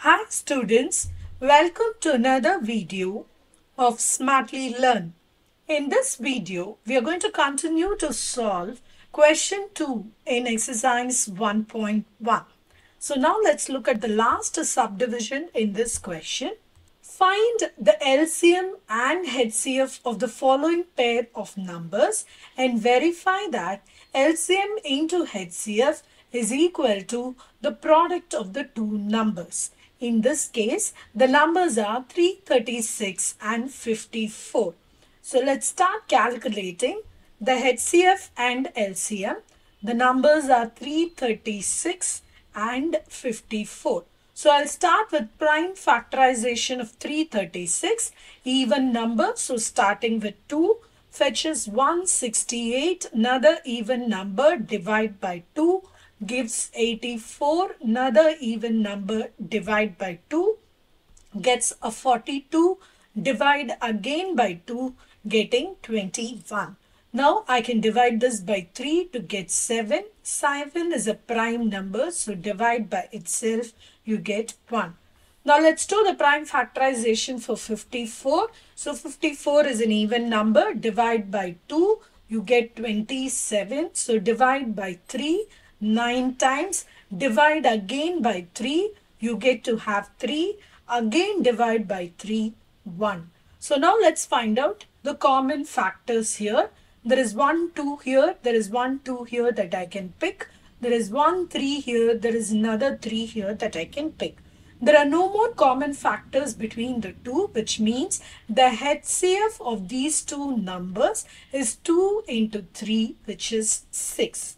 Hi students, welcome to another video of Smartly Learn. In this video, we are going to continue to solve question 2 in exercise 1.1. So now let's look at the last subdivision in this question. Find the LCM and HCF of the following pair of numbers and verify that LCM into HCF is equal to the product of the two numbers. In this case, the numbers are 336 and 54. So let's start calculating the HCF and LCM. The numbers are 336 and 54. So I'll start with prime factorization of 336, even number. So starting with 2 fetches 168, another even number, divide by 2 gives 84, another even number, divide by 2 gets a 42, divide again by 2 getting 21. Now I can divide this by 3 to get 7. 7 is a prime number, so divide by itself, you get 1. Now let's do the prime factorization for 54. So 54 is an even number, divide by 2, you get 27. So divide by 3, 9 times, divide again by 3, you get to have 3, again divide by 3, 1. So now let's find out the common factors here. There is 1, 2 here, there is 1, 2 here that I can pick. There is 1, 3 here, there is another 3 here that I can pick. There are no more common factors between the two, which means the HCF of these two numbers is 2 into 3, which is 6.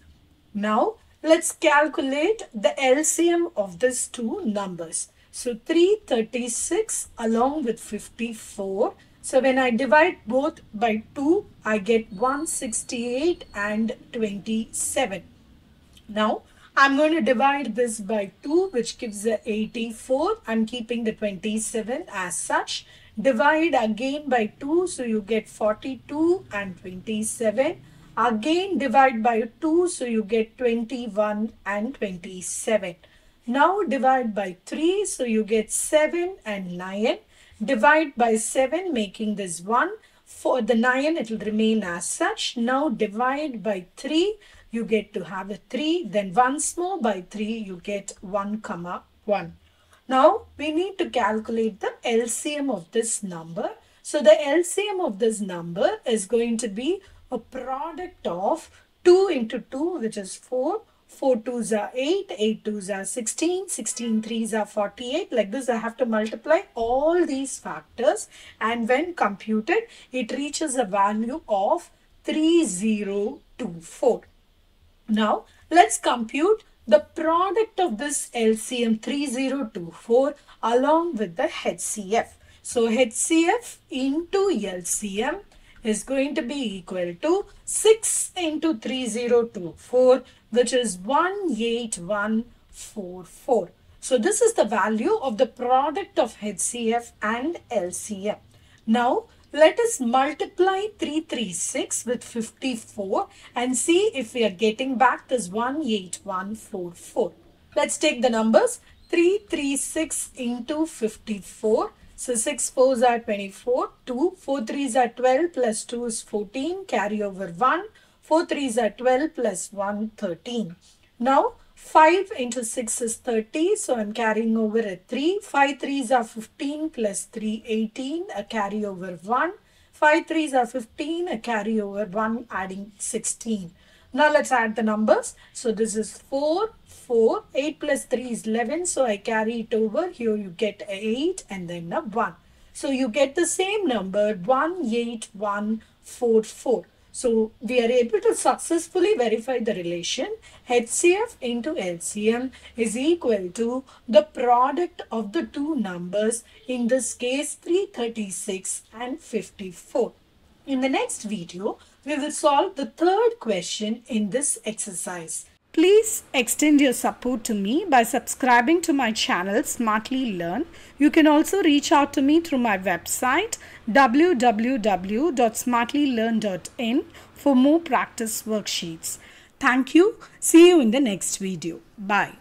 Now, let's calculate the LCM of these two numbers. So 336 along with 54. So when I divide both by 2, I get 168 and 27. Now, I'm going to divide this by 2, which gives a 84. I'm keeping the 27 as such. Divide again by 2, so you get 42 and 27. Again divide by 2, so you get 21 and 27. Now divide by 3, so you get 7 and 9. Divide by 7, making this 1. For the 9, it will remain as such. Now divide by 3, you get to have a 3. Then once more by 3, you get 1, 1. Now we need to calculate the LCM of this number. So the LCM of this number is going to be a product of 2 into 2, which is 4. 4 2s are 8, 8 2s are 16, 16 3s are 48. Like this, I have to multiply all these factors, and when computed, it reaches a value of 3024. Now, let's compute the product of this LCM 3024 along with the HCF. So, HCF into LCM is going to be equal to 6 into 3024, which is 18144. So this is the value of the product of HCF and LCM. Now let us multiply 336 with 54 and see if we are getting back this 18144. Let's take the numbers. 336 into 54. So 6 4s are 24, 2, 4 3s are 12 plus 2 is 14, carry over 1, 4 3s are 12 plus 1, 13. Now 5 into 6 is 30, so I'm carrying over a 3, 5 3s are 15 plus 3, 18, a carry over 1, 5 3s are 15, a carry over 1, adding 16. Now let's add the numbers. So this is 4, 4, 8 plus 3 is 11. So I carry it over. Here you get 8 and then a 1. So you get the same number 18144. So we are able to successfully verify the relation HCF into LCM is equal to the product of the two numbers, in this case 336 and 54. In the next video, we will solve the third question in this exercise. Please extend your support to me by subscribing to my channel Smartly Learn. You can also reach out to me through my website www.smartlylearn.in for more practice worksheets. Thank you. See you in the next video. Bye.